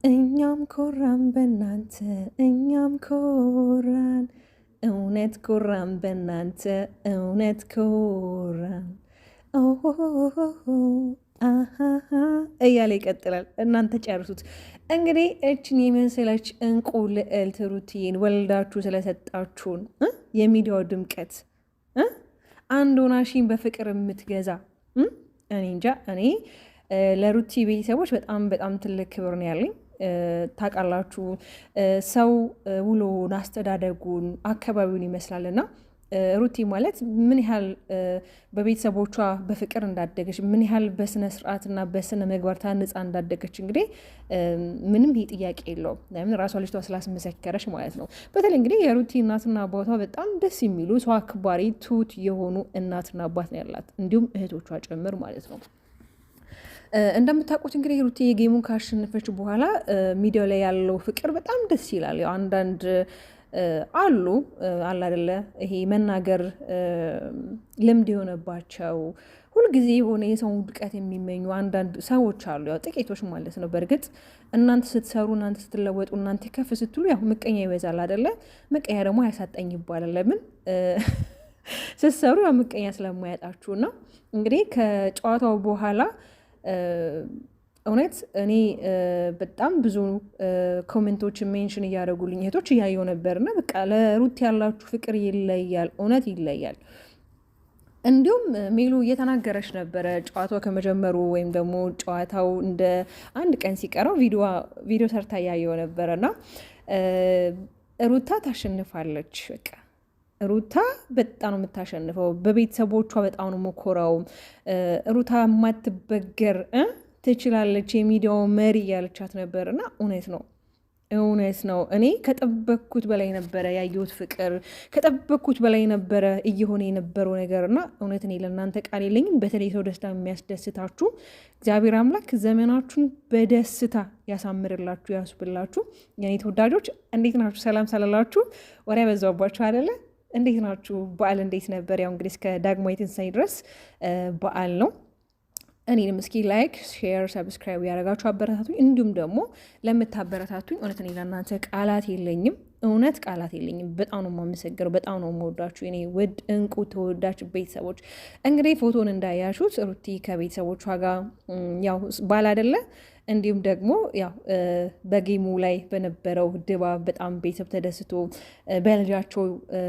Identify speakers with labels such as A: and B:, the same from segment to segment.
A: እኛም ኮራን በናንተ እኛም ኮራን እውነት ኮራን በናንተ እውነት ኮራን እያለ ይቀጥላል። እናንተ ጨርሱት እንግዲህ። እችን የመሰለች እንቁ ልዕልት ሩትዬን ወልዳችሁ ስለሰጣችሁን የሚዲያው ድምቀት አንድ ሆናሽን በፍቅር የምትገዛ እኔ እንጃ። እኔ ለሩቲ ቤተሰቦች በጣም በጣም ትልቅ ክብር ነው ያለኝ። ታውቃላችሁ ሰው ውሎን፣ አስተዳደጉን፣ አካባቢውን ይመስላልና ሩቲ ማለት ምን ያህል በቤተሰቦቿ በፍቅር እንዳደገች ምን ያህል በስነ ስርዓትና በስነ ምግባር ታንጻ እንዳደገች እንግዲህ ምንም ይህ ጥያቄ የለውም። ለምን ራሷ ልጅቷ ስላስመሰከረች ማለት ነው። በተለይ እንግዲህ የሩቲ እናትና አባቷ በጣም ደስ የሚሉ ሰው አክባሪ ትሁት የሆኑ እናትና አባት ነው ያላት፣ እንዲሁም እህቶቿ ጭምር ማለት ነው። እንደምታውቁት እንግዲህ ሩቲ የጌሙን ካሸነፈች በኋላ ሚዲያው ላይ ያለው ፍቅር በጣም ደስ ይላል። ያው አንዳንድ አሉ አይደለ ይሄ መናገር ልምድ የሆነባቸው ሁልጊዜ የሆነ የሰውን ውድቀት የሚመኙ አንዳንድ ሰዎች አሉ። ያው ጥቂቶች ማለት ነው። በእርግጥ እናንተ ስትሰሩ፣ እናንተ ስትለወጡ፣ እናንተ ከፍ ስትሉ ያው ምቀኛ ይበዛል አይደለ? ምቀኛ ደግሞ አያሳጠኝ ይባላል። ለምን ስትሰሩ ያው ምቀኛ ስለማያጣችሁ ነው። እንግዲህ ከጨዋታው በኋላ እውነት እኔ በጣም ብዙ ኮሜንቶች ሜንሽን እያደረጉልኝ እህቶች እያየው ነበርና በቃ ለሩት ያላችሁ ፍቅር ይለያል፣ እውነት ይለያል። እንዲሁም ሜሉ እየተናገረች ነበረ ጨዋታው ከመጀመሩ ወይም ደግሞ ጨዋታው እንደ አንድ ቀን ሲቀረው ቪዲዮ ሰርታ እያየው ነበረና ሩታ ታሸንፋለች። በቃ ሩታ በጣም ነው የምታሸንፈው። በቤተሰቦቿ በጣም ነው መኮራው። ሩታ የማትበገር ትችላለች፣ የሚዲያው መሪ እያለቻት ነበር እና እውነት ነው። እኔ ከጠበቅኩት በላይ ነበረ ያየሁት ፍቅር፣ ከጠበቅኩት በላይ ነበረ እየሆነ የነበረው ነገር እና እውነት እኔ ለእናንተ ቃል የለኝም። በተለይ ሰው ደስታ የሚያስደስታችሁ እግዚአብሔር አምላክ ዘመናችሁን በደስታ ያሳምርላችሁ፣ ያስብላችሁ። የኔ ተወዳጆች እንዴት ናችሁ? ሰላም ሳላላችሁ ወሬ ያበዛባችሁ አይደለ? እንዴት ናችሁ? በዓል እንዴት ነበር? ያው እንግዲህ እስከ ዳግማዊ ትንሣኤ ድረስ በዓል ነው። እኔንም እስኪ ላይክ፣ ሼር፣ ሰብስክራይብ ያደረጋችሁ አበረታቱኝ። እንዲሁም ደግሞ ለምታበረታቱኝ እውነት እኔ ለእናንተ ቃላት የለኝም፣ እውነት ቃላት የለኝም። በጣም ነው የማመሰግነው፣ በጣም ነው የምወዳችሁ የኔ ውድ እንቁ ተወዳጅ ቤተሰቦች። እንግዲህ ፎቶን እንዳያሹት ሩቲ ከቤተሰቦቿ ጋር ያው ባል አይደለ እንዲሁም ደግሞ ያው በጌሙ ላይ በነበረው ድባብ በጣም ቤተሰብ ተደስቶ በልጃቸው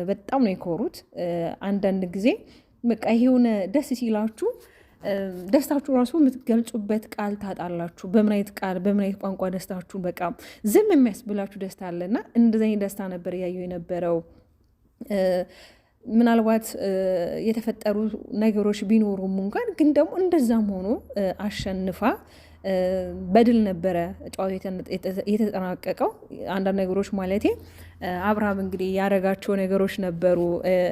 A: በጣም ነው የኮሩት። አንዳንድ ጊዜ በቃ ይሄውን ደስ ሲላችሁ ደስታችሁ ራሱ የምትገልጹበት ቃል ታጣላችሁ። በምን አይነት ቃል በምን አይነት ቋንቋ ደስታችሁ በቃ ዝም የሚያስብላችሁ ደስታ አለና እንደዚህ አይነት ደስታ ነበር እያየሁ የነበረው። ምናልባት የተፈጠሩ ነገሮች ቢኖሩም እንኳን ግን ደግሞ እንደዛም ሆኖ አሸንፋ በድል ነበረ ጨዋታው የተጠናቀቀው። አንዳንድ ነገሮች ማለቴ አብርሃም እንግዲህ ያደረጋቸው ነገሮች ነበሩ።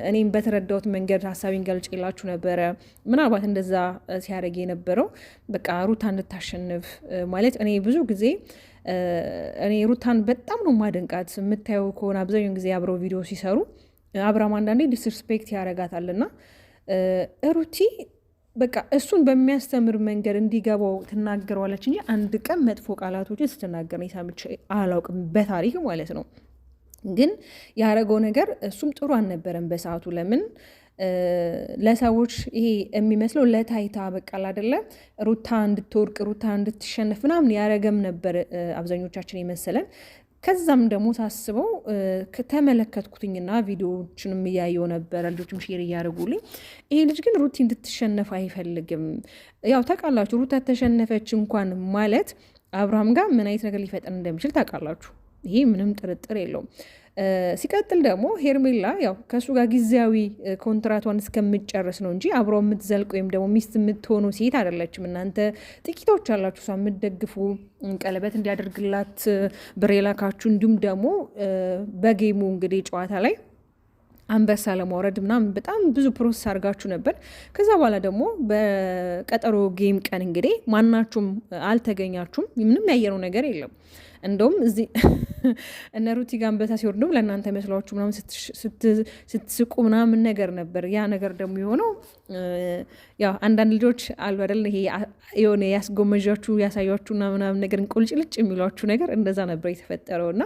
A: እኔም በተረዳሁት መንገድ ሀሳቤን ገልጬላችሁ ነበረ። ምናልባት እንደዛ ሲያደርግ የነበረው በቃ ሩታ እንድታሸንፍ ማለት እኔ ብዙ ጊዜ እኔ ሩታን በጣም ነው ማደንቃት። የምታየው ከሆነ አብዛኛውን ጊዜ አብረው ቪዲዮ ሲሰሩ አብርሃም አንዳንዴ ዲስሪስፔክት ያደርጋታልና ሩቲ በቃ እሱን በሚያስተምር መንገድ እንዲገባው ትናገረዋለች እንጂ አንድ ቀን መጥፎ ቃላቶችን ስትናገር ነው ሰምቼ አላውቅም፣ በታሪክ ማለት ነው። ግን ያደረገው ነገር እሱም ጥሩ አልነበረም በሰዓቱ። ለምን ለሰዎች ይሄ የሚመስለው ለታይታ በቃል አይደለ ሩታ እንድትወርቅ ሩታ እንድትሸነፍ ምናምን ያደረገም ነበር አብዛኞቻችን የመሰለን። ከዛም ደግሞ ሳስበው ከተመለከትኩትኝና ቪዲዮዎችንም እያየው ነበረ፣ ልጆችም ሼር እያደረጉልኝ። ይሄ ልጅ ግን ሩቲ እንድትሸነፍ አይፈልግም። ያው ታውቃላችሁ ሩታ ተሸነፈች እንኳን ማለት አብርሃም ጋር ምን አይነት ነገር ሊፈጠር እንደሚችል ታውቃላችሁ። ይሄ ምንም ጥርጥር የለውም። ሲቀጥል ደግሞ ሄርሜላ ያው ከእሱ ጋር ጊዜያዊ ኮንትራቷን እስከምጨርስ ነው እንጂ አብሮ የምትዘልቅ ወይም ደግሞ ሚስት የምትሆኑ ሴት አይደለችም። እናንተ ጥቂቶች አላችሁ እሷ የምትደግፉ፣ ቀለበት እንዲያደርግላት ብር የላካችሁ፣ እንዲሁም ደግሞ በጌሙ እንግዲህ ጨዋታ ላይ አንበሳ ለማውረድ ምናምን በጣም ብዙ ፕሮሰስ አድርጋችሁ ነበር። ከዛ በኋላ ደግሞ በቀጠሮ ጌም ቀን እንግዲህ ማናችሁም አልተገኛችሁም። ምንም ያየነው ነገር የለም። እንደውም እዚህ እነ ሩቲ ጋር አንበሳ ሲወርዱ ለእናንተ መስሏችሁ ምናምን ስትስቁ ምናምን ነገር ነበር። ያ ነገር ደግሞ የሆነው ያው አንዳንድ ልጆች አሉ አይደል፣ ይሄ የሆነ ያስጎመዣችሁ ያሳያችሁ ምናምን ነገር ቁልጭልጭ የሚሏችሁ ነገር እንደዛ ነበር የተፈጠረው። እና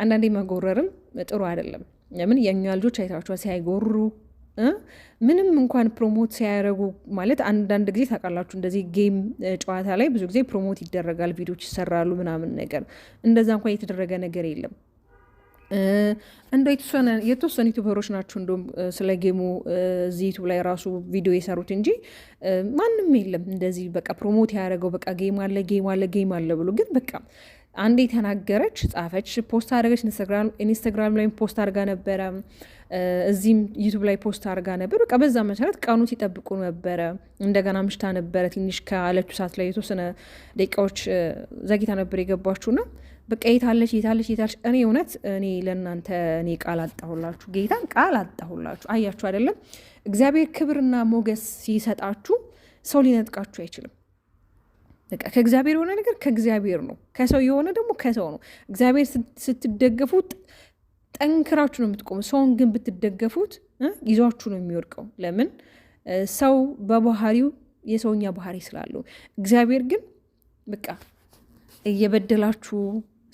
A: አንዳንዴ መጎረርም ጥሩ አይደለም። ለምን የእኛ ልጆች አይታችኋል ሲያይጎሩ ምንም እንኳን ፕሮሞት ሲያደርጉ ማለት አንዳንድ ጊዜ ታውቃላችሁ እንደዚህ ጌም ጨዋታ ላይ ብዙ ጊዜ ፕሮሞት ይደረጋል፣ ቪዲዮች ይሰራሉ ምናምን ነገር። እንደዛ እንኳን የተደረገ ነገር የለም። እንደ የተወሰኑ ዩቱበሮች ናቸው እንደውም ስለ ጌሙ እዚህ ዩቱብ ላይ ራሱ ቪዲዮ የሰሩት እንጂ ማንም የለም እንደዚህ በቃ ፕሮሞት ያደረገው በቃ ጌም አለ ጌም አለ ጌም አለ ብሎ። ግን በቃ አንዴ ተናገረች፣ ጻፈች፣ ፖስት አድርገች። ኢንስታግራም ላይ ፖስት አድርጋ ነበረ፣ እዚህም ዩቱብ ላይ ፖስት አድርጋ ነበር። በቃ በዛ መሰረት ቀኑ ሲጠብቁ ነበረ። እንደገና ምሽታ ነበረ፣ ትንሽ ካለችው ሰዓት ላይ የተወሰነ ደቂቃዎች ዘግይታ ነበር የገባችሁና በቃ የታለች የታለች የታለች። እኔ እውነት እኔ ለእናንተ እኔ ቃል አጣሁላችሁ፣ ጌታን ቃል አጣሁላችሁ። አያችሁ አይደለም እግዚአብሔር ክብርና ሞገስ ሲሰጣችሁ ሰው ሊነጥቃችሁ አይችልም። በቃ ከእግዚአብሔር የሆነ ነገር ከእግዚአብሔር ነው፣ ከሰው የሆነ ደግሞ ከሰው ነው። እግዚአብሔር ስትደገፉት ጠንክራችሁ ነው የምትቆሙ። ሰውን ግን ብትደገፉት ይዟችሁ ነው የሚወድቀው። ለምን? ሰው በባህሪው የሰውኛ ባህሪ ስላለው፣ እግዚአብሔር ግን በቃ እየበደላችሁ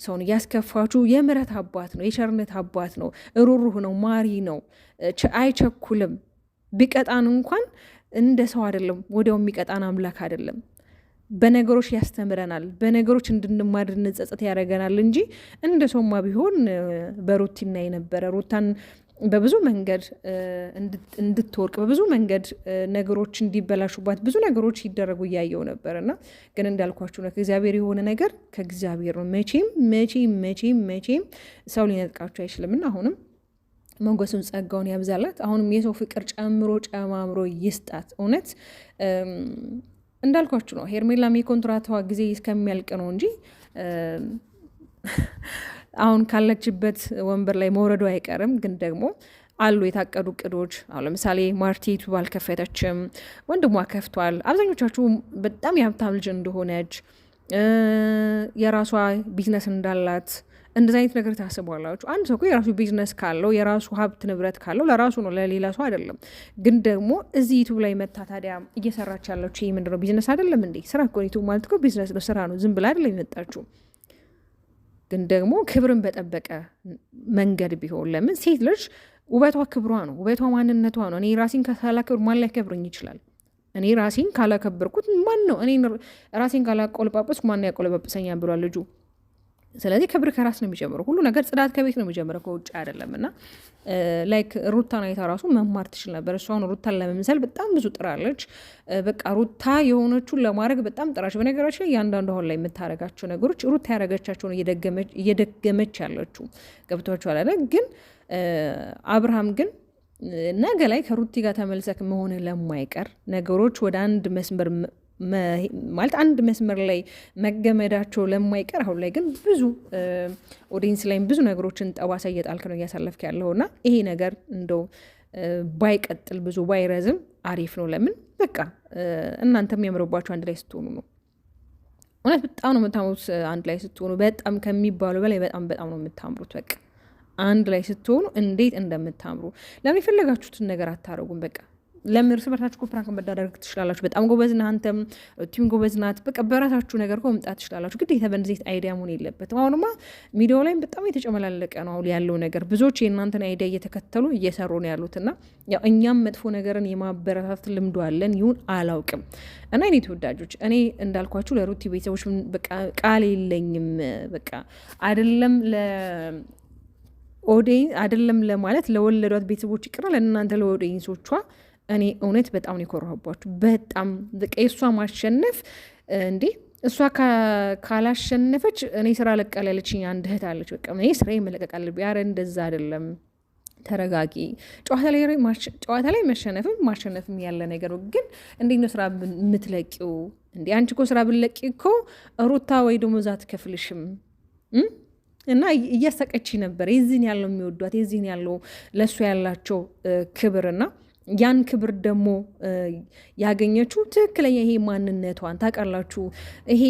A: ሰውን እያስከፋችሁ የምሕረት አባት ነው፣ የቸርነት አባት ነው፣ ሩሩህ ነው፣ ማሪ ነው፣ አይቸኩልም። ቢቀጣን እንኳን እንደ ሰው አይደለም፣ ወዲያው የሚቀጣን አምላክ አይደለም። በነገሮች ያስተምረናል፣ በነገሮች እንድንማር እንጸጸት ያደርገናል እንጂ እንደ ሰውማ ቢሆን በሩቲና የነበረ ሩታን በብዙ መንገድ እንድትወርቅ በብዙ መንገድ ነገሮች እንዲበላሹባት ብዙ ነገሮች ይደረጉ እያየው ነበር። እና ግን እንዳልኳችሁ ነው ከእግዚአብሔር የሆነ ነገር ከእግዚአብሔር ነው። መቼም መቼም መቼም መቼም ሰው ሊነጥቃችሁ አይችልምና አሁንም ሞገሱን ጸጋውን ያብዛላት። አሁንም የሰው ፍቅር ጨምሮ ጨማምሮ ይስጣት። እውነት እንዳልኳችሁ ነው ሄርሜላም የኮንትራቷ ጊዜ እስከሚያልቅ ነው እንጂ አሁን ካለችበት ወንበር ላይ መውረዱ አይቀርም። ግን ደግሞ አሉ የታቀዱ እቅዶች። አሁን ለምሳሌ ማርቲ ዩቱብ አልከፈተችም፣ ወንድሟ ከፍቷል። አብዛኞቻችሁ በጣም የሀብታም ልጅ እንደሆነች የራሷ ቢዝነስ እንዳላት እንደዚህ አይነት ነገር ታስቧላችሁ። አንድ ሰው እኮ የራሱ ቢዝነስ ካለው የራሱ ሀብት ንብረት ካለው ለራሱ ነው፣ ለሌላ ሰው አይደለም። ግን ደግሞ እዚህ ዩቱብ ላይ መታ ታዲያ እየሰራች ያለችው ይህ ምንድን ነው? ቢዝነስ አይደለም እንዴ? ስራ እኮ ዩቱብ ማለት እኮ ቢዝነስ ነው፣ ስራ ነው። ዝም ብላ አይደለም የመጣችው። ግን ደግሞ ክብርን በጠበቀ መንገድ ቢሆን። ለምን? ሴት ልጅ ውበቷ ክብሯ ነው፣ ውበቷ ማንነቷ ነው። እኔ ራሴን ካላከብር ማን ሊያከብረኝ ይችላል? እኔ ራሴን ካላከብርኩት ማን ነው? እኔ ራሴን ካላቆለጳጰስኩ ማን ያቆለጳጵሰኛል ብሏል ልጁ። ስለዚህ ክብር ከራስ ነው የሚጀምረው። ሁሉ ነገር ጽዳት ከቤት ነው የሚጀምረው፣ ከውጭ አይደለም። እና ላይክ ሩታን አይታ ራሱ መማር ትችል ነበር። እሷን ሩታን ለመምሰል በጣም ብዙ ጥራለች። በቃ ሩታ የሆነችውን ለማድረግ በጣም ጥራች። በነገራችን ላይ እያንዳንዱ አሁን ላይ የምታረጋቸው ነገሮች ሩታ ያረገቻቸውን እየደገመች ያለችው ገብቷችኋል አይደል? ግን አብርሃም ግን ነገ ላይ ከሩቲ ጋር ተመልሰክ መሆን ለማይቀር ነገሮች ወደ አንድ መስመር ማለት አንድ መስመር ላይ መገመዳቸው ለማይቀር አሁን ላይ ግን ብዙ ኦዲየንስ ላይም ብዙ ነገሮችን ጠባሳ እየጣልክ ነው እያሳለፍክ ያለውና ይሄ ነገር እንደው ባይቀጥል ብዙ ባይረዝም አሪፍ ነው። ለምን በቃ እናንተ የሚያምርባችሁ አንድ ላይ ስትሆኑ ነው። እውነት በጣም ነው የምታምሩት አንድ ላይ ስትሆኑ፣ በጣም ከሚባሉ በላይ በጣም በጣም ነው የምታምሩት። በቃ አንድ ላይ ስትሆኑ እንዴት እንደምታምሩ። ለምን የፈለጋችሁትን ነገር አታረጉም? በቃ ለምን እርስ በርሳችሁ እኮ ፕራንክ መዳደረግ ትችላላችሁ። በጣም ጎበዝ ነህ አንተም፣ ቲም ጎበዝ ናት። በቃ በራሳችሁ ነገር እኮ መምጣት ትችላላችሁ። ግዴታ በእንደዚህ አይዲያ መሆን የለበትም። አሁንማ ሚዲያው ላይም በጣም የተጨመላለቀ ነው አሁን ያለው ነገር። ብዙዎች የእናንተን አይዲያ እየተከተሉ እየሰሩ ነው ያሉት እና ያው እኛም መጥፎ ነገርን የማበረታት ልምዶ አለን። ይሁን አላውቅም። እና እኔ ተወዳጆች፣ እኔ እንዳልኳችሁ ለሩቲ ቤተሰቦች በቃ ቃል የለኝም። በቃ አይደለም አይደለም ለማለት ለወለዷት ቤተሰቦች ይቅር ለእናንተ ለኦዲየንሶቿ እኔ እውነት በጣም ነው የኮራሁባችሁ። በጣም በቃ የእሷ ማሸነፍ እንዴ! እሷ ካላሸነፈች እኔ ስራ ለቃል ያለችኝ አንድ እህት አለች። በቃ እኔ ስራ ይመለቀቃል። ቢያረ እንደዛ አይደለም። ተረጋጊ። ጨዋታ ላይ መሸነፍም ማሸነፍም ያለ ነገር ነው። ግን እንዴት ነው ስራ የምትለቂው? እንዴ አንቺ እኮ ስራ ብትለቂ እኮ ሩታ ወይ ደሞዝ አትከፍልሽም። እና እያሳቀች ነበር። የዚህን ያለው የሚወዷት የዚህን ያለው ለእሱ ያላቸው ክብርና ያን ክብር ደግሞ ያገኘችው ትክክለኛ ይሄ ማንነቷን ታውቃላችሁ። ይሄ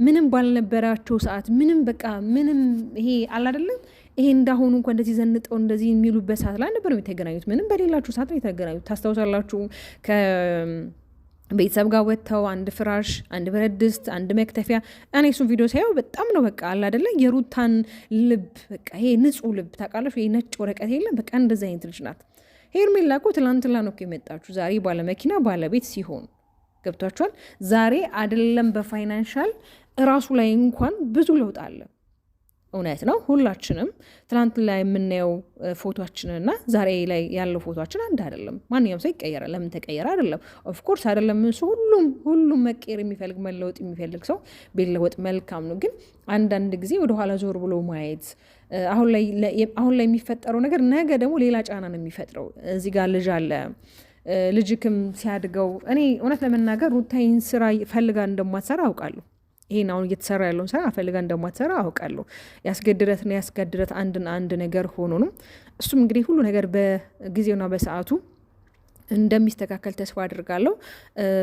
A: ምንም ባልነበራቸው ሰዓት ምንም በቃ ምንም ይሄ አላደለም ይሄ እንዳሁኑ እንኳ እንደዚህ ዘንጠው እንደዚህ የሚሉበት ሰዓት ላይ ነበር የተገናኙት። ምንም በሌላችሁ ሰዓት ላይ የተገናኙት ታስታውሳላችሁ። ቤተሰብ ጋር ወጥተው አንድ ፍራሽ፣ አንድ ብረት ድስት፣ አንድ መክተፊያ። እኔ እሱን ቪዲዮ ሳየው በጣም ነው በቃ አለ አይደለ የሩታን ልብ በቃ ይሄ ንጹህ ልብ ታውቃለች። ይሄ ነጭ ወረቀት የለም በቃ እንደዚህ አይነት ልጅ ናት። ሄርሜላ እኮ ትላንትና ነው የመጣችሁ ዛሬ ባለመኪና ባለቤት ሲሆን ገብቷችኋል። ዛሬ አይደለም በፋይናንሻል እራሱ ላይ እንኳን ብዙ ለውጥ አለ። እውነት ነው። ሁላችንም ትናንት ላይ የምናየው ፎቶችንና ዛሬ ላይ ያለው ፎቶችን አንድ አይደለም። ማንኛውም ሰው ይቀየራል። ለምን ተቀየረ አይደለም ኦፍኮርስ አይደለም እሱ ሁሉም መቀየር የሚፈልግ መለወጥ የሚፈልግ ሰው ቢለወጥ መልካም ነው። ግን አንዳንድ ጊዜ ወደኋላ ዞር ብሎ ማየት አሁን ላይ የሚፈጠረው ነገር ነገ ደግሞ ሌላ ጫና ነው የሚፈጥረው። እዚህ ጋር ልጅ አለ። ልጅክም ሲያድገው እኔ እውነት ለመናገር ሩታይን ስራ ፈልጋ እንደማትሰራ አውቃለሁ። ይሄን አሁን እየተሰራ ያለውን ስራ ፈልጋ እንደማትሰራ አውቃለሁ። ያስገድረት አንድ ነገር ሆኖ ነው። እሱም እንግዲህ ሁሉ ነገር በጊዜውና በሰዓቱ እንደሚስተካከል ተስፋ አድርጋለሁ።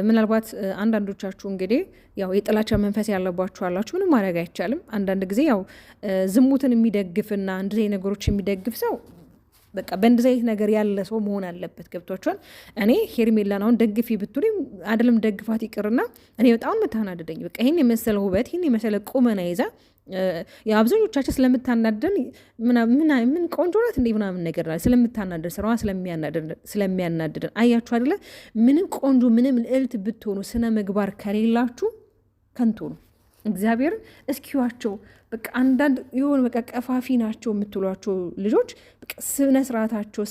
A: ምናልባት አንዳንዶቻችሁ እንግዲህ ያው የጥላቻ መንፈስ ያለባችሁ አላችሁ። ምንም ማድረግ አይቻልም። አንዳንድ ጊዜ ያው ዝሙትን የሚደግፍና እንደዚህ ነገሮች የሚደግፍ ሰው በቃ በእንደዚህ አይነት ነገር ያለ ሰው መሆን አለበት። ገብቷችኋል? እኔ ሄርሜላን አሁን ደግፊ ብትሉኝ አይደለም ደግፋት ይቅርና እኔ በጣም የምታናድደኝ በቃ ይህን የመሰለ ውበት ይህን የመሰለ ቁመና ይዛ የአብዛኞቻችን ስለምታናደን ምን ቆንጆ ናት እንዴ ምናምን ነገር ስለምታናደን ስራዋ ስለሚያናድደን አያችሁ አይደለ? ምንም ቆንጆ ምንም ልዕልት ብትሆኑ ስነ ምግባር ከሌላችሁ ከንቱ ነው። እግዚአብሔር እስኪዋቸው በቃ አንዳንድ የሆነ በቃ ቀፋፊ ናቸው የምትሏቸው ልጆች ስነ ስርዓታቸው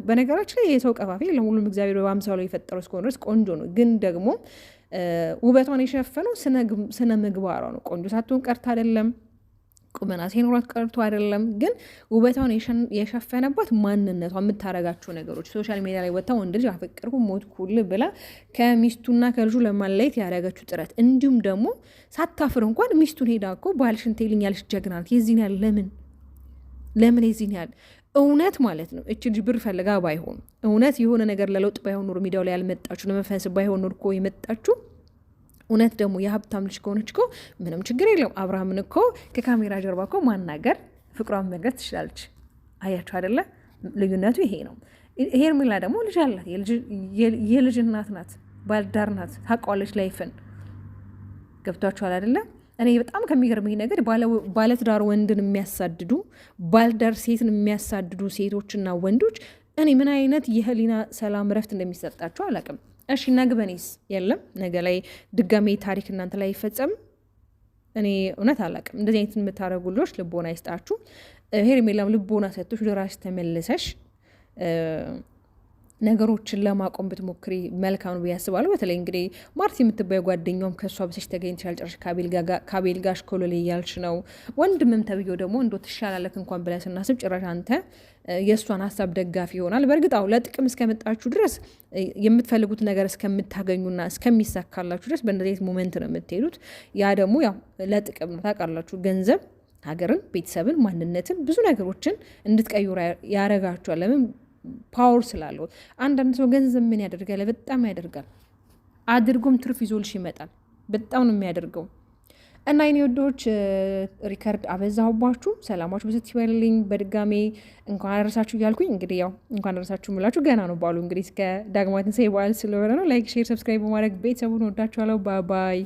A: በነገራችን ላይ የሰው ቀፋፊ ለሁሉም እግዚአብሔር በአምሳሉ የፈጠረው እስከሆነ ድረስ ቆንጆ ነው። ግን ደግሞ ውበቷን የሸፈነው ስነ ምግባሯ ነው። ቆንጆ ሳትሆን ቀርታ አይደለም፣ ቁመና ሳይኖራት ቀርቶ አይደለም። ግን ውበቷን የሸፈነባት ማንነቷ፣ የምታረጋቸው ነገሮች ሶሻል ሚዲያ ላይ ወጥታ ወንድ ልጅ አፈቀርኩ ሞትኩል ብላ ከሚስቱና ከልጁ ለማለየት ያደረገችው ጥረት፣ እንዲሁም ደግሞ ሳታፍር እንኳን ሚስቱን ሄዳ እኮ ባልሽን ተይልኝ ያለች ጀግና ናት። የዚህን ያህል ለምን የዚህን ያህል እውነት ማለት ነው። እች ልጅ ብር ፈልጋ ባይሆን እውነት የሆነ ነገር ለለውጥ ባይሆን ኖሮ ሚዲያው ላይ ያልመጣችሁ ለመፈንስ ባይሆን ኖሮ እኮ የመጣችሁ እውነት ደግሞ የሀብታም ልጅ ከሆነች እኮ ምንም ችግር የለም። አብርሃምን እኮ ከካሜራ ጀርባ እኮ ማናገር ፍቅሯን መንገድ ትችላለች። አያችሁ አይደለ? ልዩነቱ ይሄ ነው። ሄርሜላ ደግሞ ልጅ አላት። የልጅ እናት ናት፣ ባልዳር ናት፣ ታውቀዋለች ላይፍን። ገብቷችኋል አይደለ? እኔ በጣም ከሚገርመኝ ነገር ባለትዳር ወንድን የሚያሳድዱ ባልዳር ሴትን የሚያሳድዱ ሴቶችና ወንዶች እኔ ምን አይነት የህሊና ሰላም ረፍት እንደሚሰጣቸው አላውቅም። እሺ ነገ በኔስ የለም ነገ ላይ ድጋሜ ታሪክ እናንተ ላይ ይፈጸም እኔ እውነት አላውቅም። እንደዚህ አይነት የምታደርጉ ልጆች ልቦና ይስጣችሁ። ሄርሜላም ልቦና ሰጥቶሽ ወደ ራስሽ ተመልሰሽ ነገሮችን ለማቆም ብትሞክሪ መልካም ነው ብዬ አስባለሁ። በተለይ እንግዲህ ማርቲ የምትባይ ጓደኛውም ከእሷ በሰሽ ተገኝተሻል። ጨርሽ ከአቤል ጋር ሽኮሎሌ እያልሽ ነው። ወንድምም ተብዬው ደግሞ እንዶ ትሻላለክ እንኳን ብለን ስናስብ ጭራሽ አንተ የእሷን ሀሳብ ደጋፊ ይሆናል። በእርግጥ ለጥቅም እስከመጣችሁ ድረስ የምትፈልጉት ነገር እስከምታገኙና እስከሚሳካላችሁ ድረስ በእንደዚህ አይነት ሞመንት ነው የምትሄዱት። ያ ደግሞ ያው ለጥቅም ነው ታውቃላችሁ። ገንዘብ ሀገርን፣ ቤተሰብን፣ ማንነትን ብዙ ነገሮችን እንድትቀይሩ ያረጋችኋል። ለምን ፓወር ስላለው። አንዳንድ ሰው ገንዘብ ምን ያደርጋል? በጣም ያደርጋል። አድርጎም ትርፍ ይዞልሽ ይመጣል። በጣም ነው የሚያደርገው። እና የኔ ወዶች ሪከርድ አበዛሁባችሁ። ሰላማችሁ ብዙ ይበልልኝ። በድጋሜ እንኳን አደረሳችሁ እያልኩኝ እንግዲህ ያው እንኳን አደረሳችሁ የምላችሁ ገና ነው ባሉ እንግዲህ እስከ ዳግማዊ ትንሣኤ በዓል ስለሆነ ነው። ላይክ፣ ሼር፣ ሰብስክራይብ በማድረግ ቤተሰቡን ወዳችኋለሁ። ባይ ባይ።